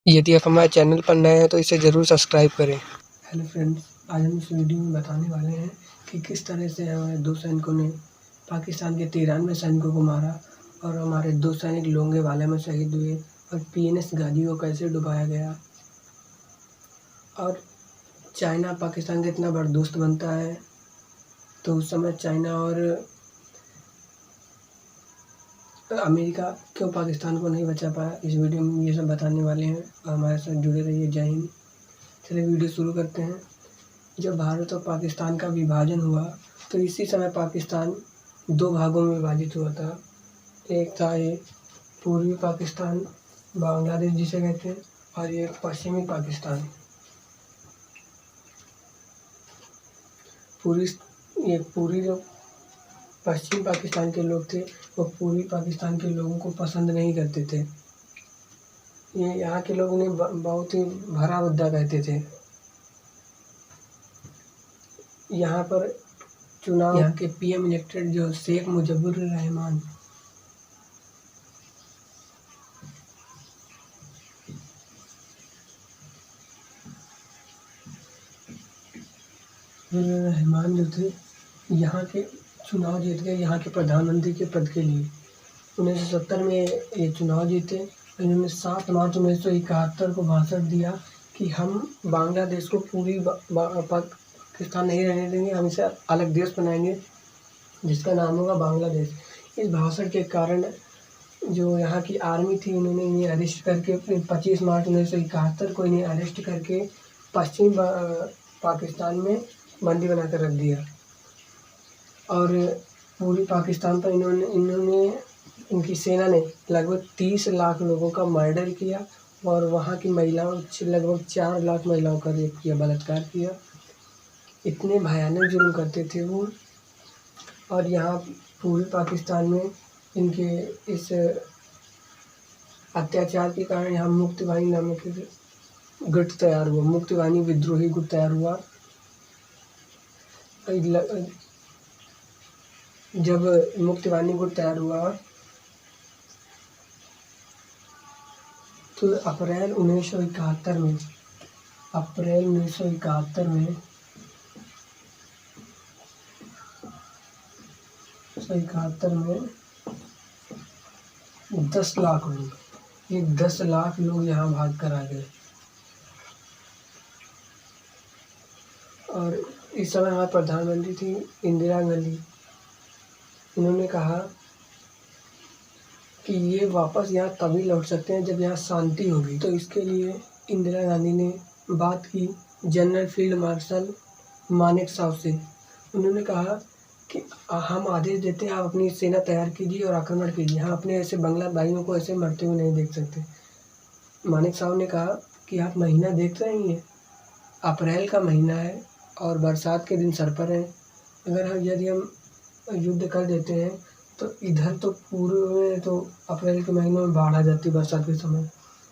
यदि आप हमारे चैनल पर नए हैं तो इसे ज़रूर सब्सक्राइब करें। हेलो फ्रेंड्स, आज हम इस वीडियो में बताने वाले हैं कि किस तरह से हमारे 2 सैनिकों ने पाकिस्तान के 93 सैनिकों को मारा और हमारे 2 सैनिक लोंगेवाला में शहीद हुए और पीएनएस गाजी को कैसे डुबाया गया और चाइना पाकिस्तान का इतना बड़ा दोस्त बनता है, तो उस समय चाइना और अमेरिका क्यों पाकिस्तान को नहीं बचा पाया। इस वीडियो में ये सब बताने वाले हैं। हमारे साथ जुड़े रहिए। जय हिंद। चलिए वीडियो शुरू करते हैं। जब भारत और पाकिस्तान का विभाजन हुआ तो इसी समय पाकिस्तान 2 भागों में विभाजित हुआ था। एक था ये पूर्वी पाकिस्तान, बांग्लादेश जिसे कहते हैं, और ये पश्चिमी पाकिस्तान। पूरी जो पश्चिमी पाकिस्तान के लोग थे वो पूर्वी पाकिस्तान के लोगों को पसंद नहीं करते थे। ये यहाँ के लोग उन्हें बहुत ही भरा मुद्दा कहते थे। यहाँ पर यहाँ के पीएम इलेक्टेड जो शेख मुजीबुर रहमान, जो थे, यहाँ के चुनाव जीत गए यहाँ के प्रधानमंत्री के पद के लिए। 1970 में ये चुनाव जीते। इन्होंने 7 मार्च 1971 को भाषण दिया कि हम बांग्लादेश को पूरी पाकिस्तान नहीं रहने देंगे, हम इसे अलग देश बनाएंगे जिसका नाम होगा बांग्लादेश। इस भाषण के कारण जो यहाँ की आर्मी थी उन्होंने इन्हें अरेस्ट करके 25 मार्च 1971 को इन्हें अरेस्ट करके पश्चिमी पाकिस्तान में बंदी बनाकर रख दिया और पूरी पाकिस्तान पर इनकी सेना ने लगभग 30 लाख लोगों का मर्डर किया और वहाँ की महिलाओं लगभग 4 लाख महिलाओं का रेप किया, बलात्कार किया। इतने भयानक जुल्म करते थे वो। और यहाँ पूर्वी पाकिस्तान में इनके इस अत्याचार के कारण यहाँ मुक्ति वाहिनी नामक गुट तैयार हुआ, मुक्ति वाहिनी विद्रोही गुट तैयार हुआ। जब मुक्ति वाहिनी गुट तैयार हुआ तो अप्रैल 1971 में 10 लाख लोग, ये 10 लाख लोग यहाँ भाग कर आ गए। और इस समय हमारे प्रधानमंत्री थी इंदिरा गांधी। इन्होंने कहा कि ये वापस यहाँ तभी लौट सकते हैं जब यहाँ शांति होगी। तो इसके लिए इंदिरा गांधी ने बात की जनरल फील्ड मार्शल मानेकशॉ से। उन्होंने कहा कि हम आदेश देते हैं, आप अपनी सेना तैयार कीजिए और आक्रमण कीजिए, हम अपने ऐसे बंगला भाइयों को ऐसे मरते हुए नहीं देख सकते। मानेकशॉ ने कहा कि आप महीना देख रहे हैं, अप्रैल का महीना है और बरसात के दिन सर पर हैं। यदि हम युद्ध कर देते हैं तो इधर तो पूर्व में तो अप्रैल के महीनों में बाढ़ आ जाती है बरसात के समय,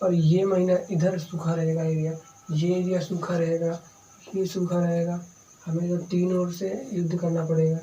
और ये महीना इधर सूखा रहेगा एरिया, ये एरिया सूखा रहेगा, ये सूखा रहेगा। हमें तो 3 ओर से युद्ध करना पड़ेगा।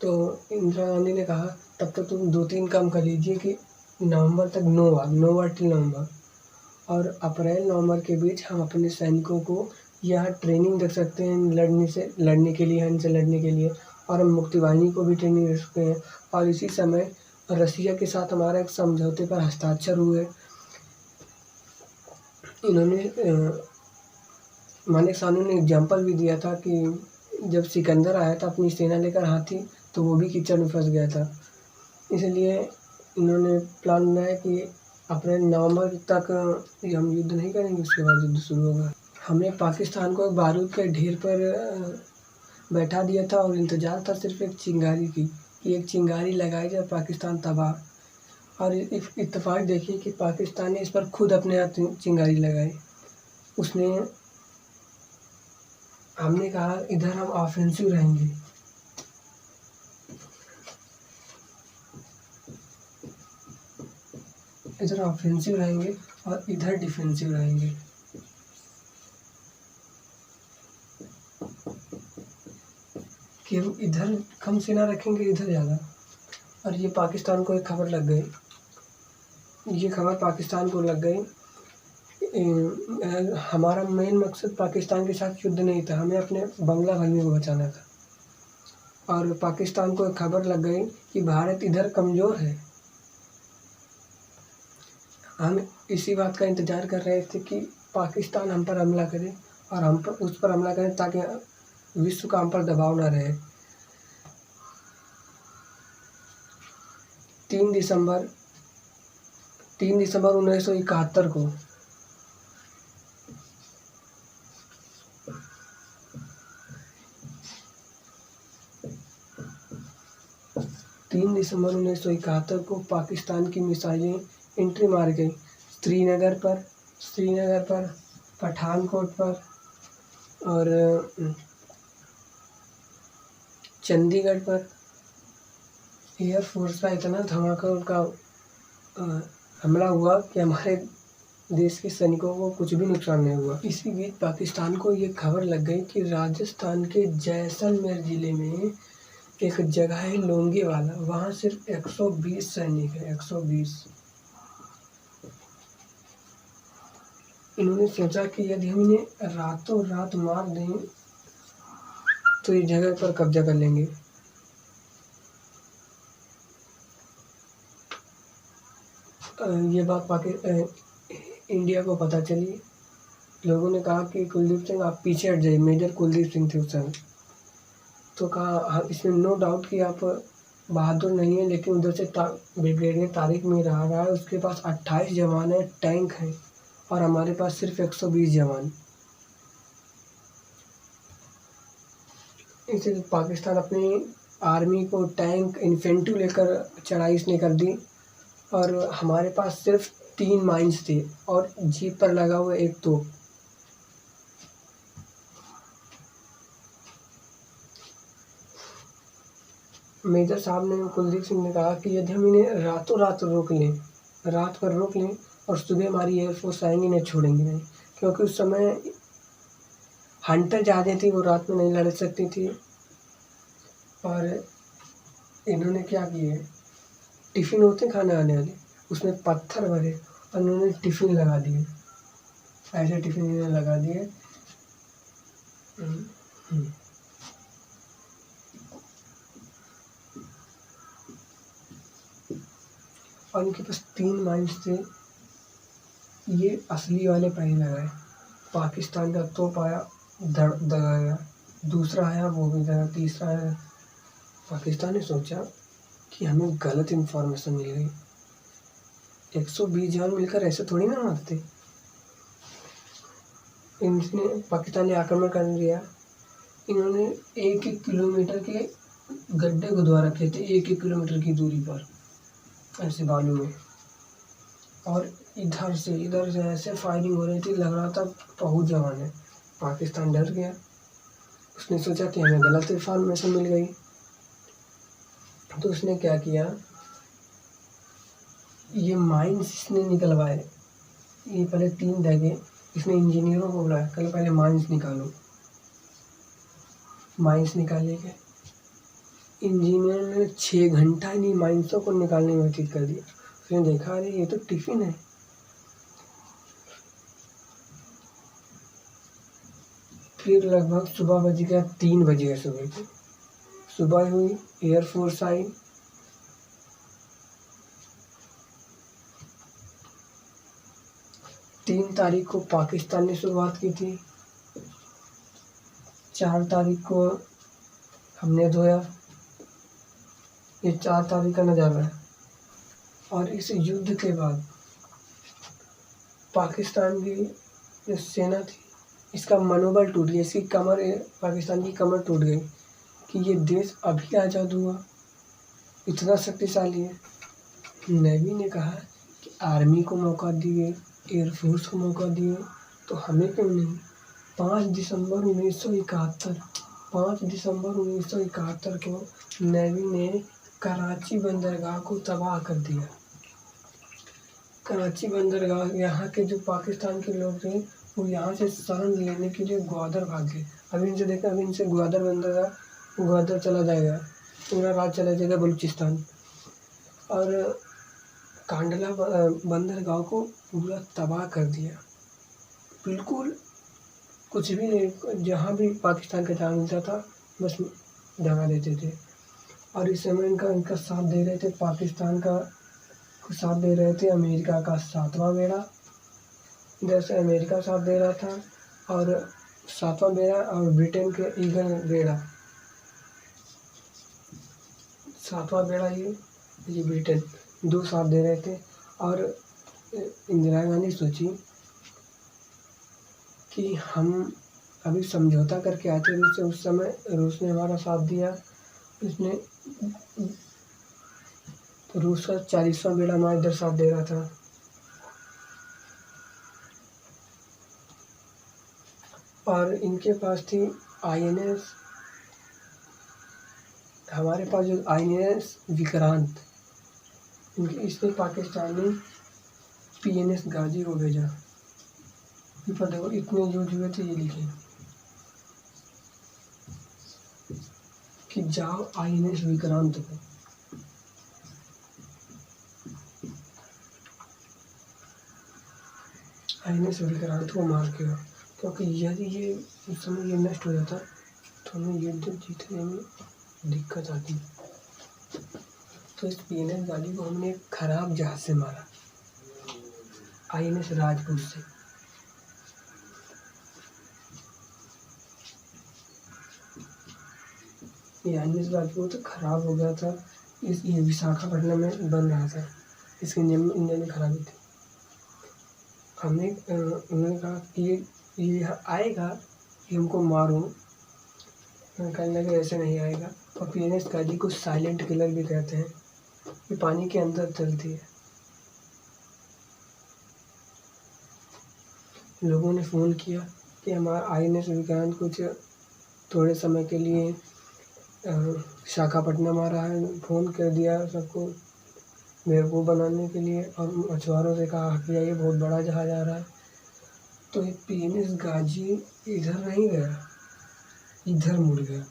तो इंदिरा गांधी ने कहा तब तक तुम 2-3 काम कर लीजिए कि नवंबर तक नो वार टिल नवंबर, और अप्रैल-नवंबर के बीच हम अपने सैनिकों को यहाँ ट्रेनिंग दे सकते हैं लड़ने के लिए, और हम मुक्ति वाहिनी को भी ट्रेनिंग दे सकते हैं। और इसी समय रसिया के साथ हमारा एक समझौते पर हस्ताक्षर हुए। मानेकशॉ ने एग्जाम्पल भी दिया था कि जब सिकंदर आया था अपनी सेना लेकर हाथी, तो वो भी कीचड़ में फंस गया था। इसलिए इन्होंने प्लान बनाया कि अप्रैल-नवंबर तक हम युद्ध नहीं करेंगे, उसके बाद युद्ध शुरू होगा। हमने पाकिस्तान को बारूद के ढेर पर बैठा दिया था और इंतज़ार था सिर्फ एक चिंगारी की, कि एक चिंगारी लगाई जाए, पाकिस्तान तबाह। और इत्तेफाक देखिए कि पाकिस्तान ने इस पर खुद अपने हाथ चिंगारी लगाई। हमने कहा इधर हम ऑफेंसिव रहेंगे, और इधर डिफेंसिव रहेंगे। कि हम इधर कम सेना रखेंगे, इधर ज़्यादा। और ये पाकिस्तान को एक खबर लग गई। ये खबर पाकिस्तान को लग गई। हमारा मेन मकसद पाकिस्तान के साथ युद्ध नहीं था, हमें अपने बंगला भाइयों को बचाना था। और पाकिस्तान को एक खबर लग गई कि भारत इधर कमज़ोर है। हम इसी बात का इंतज़ार कर रहे थे कि पाकिस्तान हम पर हमला करे और हम पर उस पर हमला करें ताकि विश्व का हम पर दबाव ना रहे। 3 दिसंबर 1971 को 3 दिसंबर 1971 को पाकिस्तान की मिसाइलें एंट्री मार गई श्रीनगर पर, पठानकोट पर और चंडीगढ़ पर। एयरफोर्स का इतना धमाका उनका हमला हुआ कि हमारे देश के सैनिकों को कुछ भी नुकसान नहीं हुआ। इसी बीच पाकिस्तान को ये खबर लग गई कि राजस्थान के जैसलमेर ज़िले में एक जगह है लोंगेवाला, वहाँ सिर्फ 120 सैनिक है, 120। इन्होंने सोचा कि यदि हम इन्हें रातों रात मार दें तो इस जगह पर कब्जा कर लेंगे। ये बात इंडिया को पता चली। लोगों ने कहा कि कुलदीप सिंह आप पीछे हट जाइए, मेजर कुलदीप सिंह थे उस समय। तो कहा इसमें नो डाउट कि आप बहादुर नहीं है, लेकिन उधर से ब्रिगेडियर तारिक मीर आ रहा है, उसके पास 28 जवान है, टैंक है और हमारे पास सिर्फ 120 जवान। इसलिए पाकिस्तान अपनी आर्मी को टैंक इन्फेंट्री लेकर चढ़ाई इसने कर दी और हमारे पास सिर्फ 3 माइंस थे और जीप पर लगा हुआ एक तोप। मेजर साहब ने कुलदीप सिंह ने कहा कि यदि हम इन्हें रातों रात रात पर रोक लें और सुबह हमारी एयरफोर्स आएंगी, इन्हें छोड़ेंगे नहीं, क्योंकि उस समय हंटर ज़्यादा थी, वो रात में नहीं लड़ सकती थी। और इन्होंने क्या किए, टिफ़िन होते खाने आने वाले, उसमें पत्थर भरे और उन्होंने टिफ़िन लगा दिए, ऐसे टिफ़िन इन्हें लगा दिए। और उनके पास 3 माइंस थे, ये असली वाले पहले लगाए। पाकिस्तान का तोप आया, दगा गया, दूसरा आया वो भी दगा, तीसरा आया। पाकिस्तान ने सोचा कि हमें गलत इन्फॉर्मेशन मिल गई, 120 जवान मिलकर ऐसे थोड़ी ना मारते। इन्होंने पाकिस्तान ने आक्रमण कर लिया। इन्होंने 1-1 किलोमीटर के गड्ढे खुदवा रखे थे, 1-1 किलोमीटर की दूरी पर ऐसे बालू में, और इधर से ऐसे फायरिंग हो रही थी, लग रहा था बहुत जवान है। पाकिस्तान डर गया, उसने सोचा कि हमें गलत इन्फॉर्मेशन मिल गई। तो उसने क्या किया, ये माइंस इसने निकलवाए। ये पहले 3 जगह इसने इंजीनियरों को बुलाया, कल पहले माइंस निकालो। माइंस निकाले गए, इंजीनियर ने 6 घंटा इन्हीं माइंसों को निकालने में व्यतीत कर दिया। उसने देखा अरे ये तो टिफ़िन है। फिर लगभग सुबह बज गया, 3 बज गए सुबह के। सुबह हुई, एयरफोर्स आई, तीन तारीख को पाकिस्तान ने शुरुआत की थी, 4 तारीख को हमने धोया। ये 4 तारीख का नज़ारा है। और इस युद्ध के बाद पाकिस्तान की जो सेना थी, इसका मनोबल टूट गया, इसकी कमर, पाकिस्तान की कमर टूट गई कि ये देश अभी आज़ाद हुआ, इतना शक्तिशाली है। नेवी ने कहा कि आर्मी को मौका दिए, एयरफोर्स को मौका दिए, तो हमें क्यों नहीं। 5 दिसंबर 1971 को नेवी ने कराची बंदरगाह को तबाह कर दिया। कराची बंदरगाह, यहाँ के जो पाकिस्तान के लोग थे वो यहाँ से शरण लेने के लिए ग्वादर भाग गए। अभी इनसे देखा, अभी इनसे ग्वादर बंदरगाह, ग्वादर चला जाएगा, पूरा राज चला जाएगा बलूचिस्तान। और कांडला बंदरगाह को पूरा तबाह कर दिया। बिल्कुल कुछ भी नहीं, जहाँ भी पाकिस्तान का जहाज मिलता था बस दगा देते थे। और इस समय इनका साथ दे रहे थे, पाकिस्तान का साथ दे रहे थे अमेरिका का 7वां बेड़ा। इधर से अमेरिका साथ दे रहा था और 7वां बेड़ा, और ब्रिटेन के ईगल बेड़ा। 7वां बेड़ा ये ब्रिटेन, 2 साथ दे रहे थे। और इंदिरा गांधी सोची कि हम अभी समझौता करके आए थे रूस से। उस समय रूस ने हमारा साथ दिया, उसने रूस का 40वां बेड़ा हमारे इधर साथ दे रहा था। और इनके पास थी INS, हमारे पास जो INS विक्रांत, इसने पाकिस्तान ने PNS गाजी को भेजा। पर देखो इतने युद्ध हुए थे, ये लिखे कि जाओ INS विक्रांत को। INS विक्रांत को मार के, क्योंकि यदि ये उस समय ये नष्ट हो जाता तो हमें युद्ध जीतने में दिक्कत आती। तो इस PNS गाजी को हमने एक खराब जहाज से मारा, INS राजपूत से। ये INS राजपूत खराब हो गया था, ये विशाखापट्टनम में बन रहा था, इसके इंजन में खराबी थी। उन्होंने कहा कि ये आएगा कि हमको मारो, कहने लगे ऐसे नहीं आएगा। और PNS गाजी को साइलेंट किलर भी कहते हैं, ये पानी के अंदर चलती है। लोगों ने फ़ोन किया कि हमारा INS विक्रांत कुछ थोड़े समय के लिए विशाखापट्टनम आ रहा है। फ़ोन कर दिया सबको बेवकूफ़ बनाने के लिए, और मछुआरों से कहा कि ये बहुत बड़ा जहाज़ आ रहा है। तो ये PNS गाजी इधर नहीं गया, इधर मुड़ गया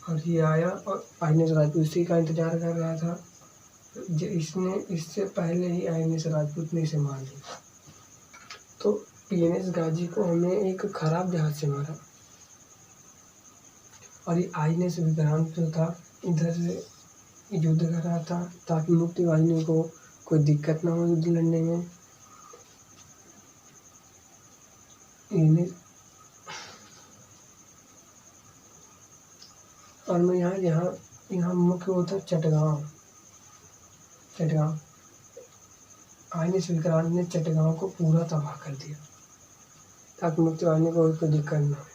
और ये आया और INS राजपूत इसी का इंतज़ार कर रहा था। इससे पहले ही INS राजपूत ने इसे मार दिया। तो PNS गाजी को हमने एक खराब जहाज से मारा, और ये INS विक्रांत जो था इधर से युद्ध कर रहा था ताकि मुक्ति वाहिनी को कोई दिक्कत ना हो युद्ध लड़ने में। और मैं यहाँ मुख्य होता है चटगांव। INS विक्रांत ने चटगांव को पूरा तबाह कर दिया ताकि मुक्ति वाहिनी को कोई दिक्कत ना हो।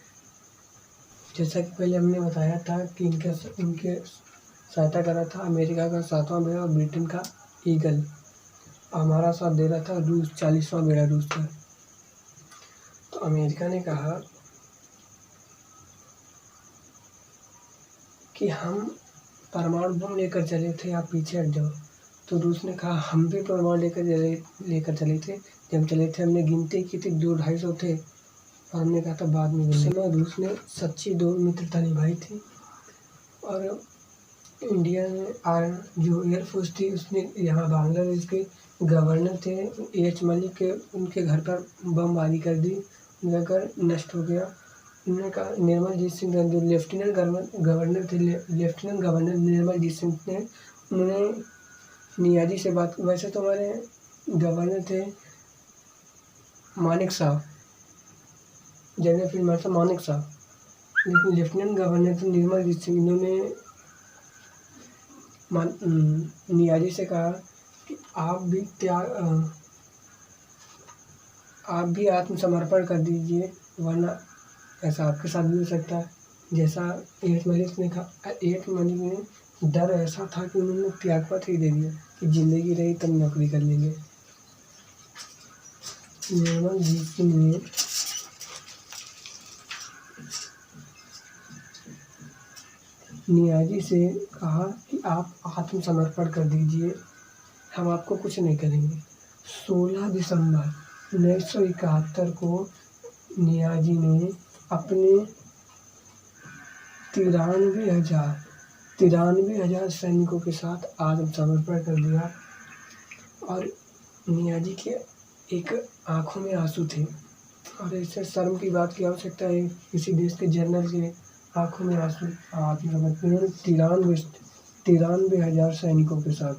जैसा कि पहले हमने बताया था कि इनके सहायता कर रहा था अमेरिका का 7वां बेड़ा और ब्रिटेन का ईगल। हमारा साथ दे रहा था रूस, 40वां बेड़ा रूस का। तो अमेरिका ने कहा कि हम परमाणु बम लेकर चले थे, आप पीछे हट जाओ। तो रूस ने कहा हम भी परमाणु लेकर चले थे। जब चले थे हमने गिनती की थी 200-250 थे, और हमने कहा था बाद में गिनेंगे। रूस ने सच्ची 2 मित्रता निभाई थी। और इंडिया में जो एयरफोर्स थी उसने यहाँ बांग्लादेश के गवर्नर थे AH मलिक के, उनके घर पर बमबारी कर दी, उनका घर नष्ट हो गया। उन्होंने कहा निर्मलजीत सिंह जो लेफ्टिनेंट गवर्नर निर्मलजीत सिंह ने, उन्होंने नियाजी से बात, वैसे तो हमारे गवर्नर थे मानिक साहब, जनरल फील्ड मार्शल मानिक साहब, लेकिन लेफ्टिनेंट गवर्नर थे निर्मलजीत सिंह। इन्होंने नियाजी से कहा कि आप भी आत्मसमर्पण कर दीजिए, वरना ऐसा आपके साथ भी हो सकता है जैसा AH मलिक ने कहा। AH मलिक ने डर ऐसा था कि उन्होंने त्यागपत्र ही दे दिया कि ज़िंदगी रही तब नौकरी कर लेंगे। निर्मलजीत सिंह ने नियाजी से कहा कि आप आत्मसमर्पण कर दीजिए, हम आपको कुछ नहीं करेंगे। 16 दिसंबर 1971 को नियाजी ने अपने 93,000 93,000 सैनिकों के साथ आत्मसमर्पण कर दिया। और मियाजी के एक आँखों में आंसू थे, और इससे शर्म की बात की आवश्यकता है किसी देश के जनरल के आँखों में आंसू। आत्मसमर्पण उन्होंने 93,000 सैनिकों के साथ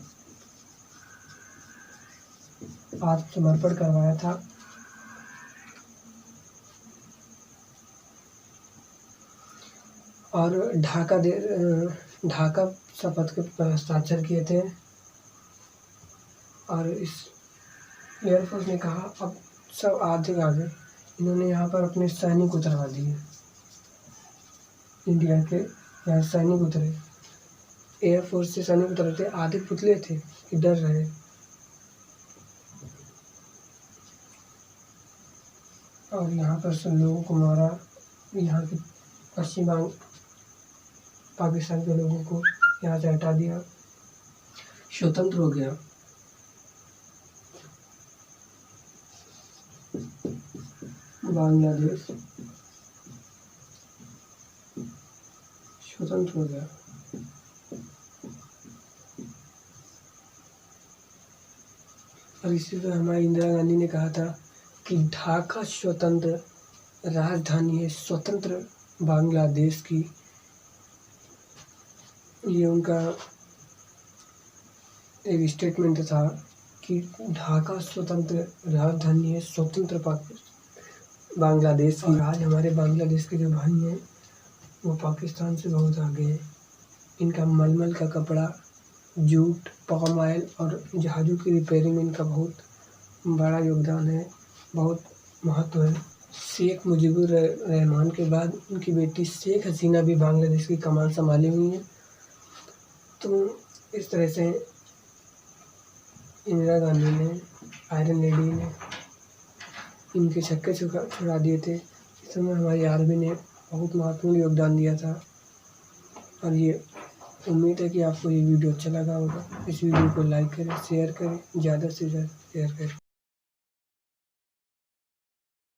आत्मसमर्पण करवाया था। और ढाका शपथ के हस्ताक्षर किए थे। और इस एयरफोर्स ने कहा अब सब आगे इन्होंने यहाँ पर अपने सैनिक उतरवा दिए। इंडिया के यहाँ सैनिक उतरे, एयरफोर्स से सैनिक उतरे थे, आधे पुतले थे कि डर रहे। और यहाँ पर सब लोगों को मारा, यहाँ के पश्चिम पाकिस्तान के लोगों को यहाँ से हटा दिया, स्वतंत्र हो गया। बांग्लादेश स्वतंत्र हो गया। और इसी तरह हमारी इंदिरा गांधी ने कहा था कि ढाका स्वतंत्र राजधानी है स्वतंत्र बांग्लादेश की। ये उनका एक स्टेटमेंट था कि ढाका स्वतंत्र राजधानी है स्वतंत्र बांग्लादेश की। आज हमारे बांग्लादेश के जो भाई हैं वो पाकिस्तान से बहुत आगे हैं। इनका मलमल का कपड़ा, जूट, पाम ऑयल और जहाज़ों की रिपेयरिंग में इनका बहुत बड़ा योगदान है, बहुत महत्व है। शेख मुजीबुर रहमान के बाद उनकी बेटी शेख हसीना भी बांग्लादेश की कमान संभाली हुई है। तो इस तरह से इंदिरा गांधी ने, आयरन लेडी ने इनके छक्के छुड़ा दिए थे। इस समय हमारी आर्मी ने बहुत महत्वपूर्ण योगदान दिया था। और ये उम्मीद है कि आपको ये वीडियो अच्छा लगा होगा। इस वीडियो को लाइक करें, शेयर करें, ज़्यादा से ज़्यादा शेयर करें।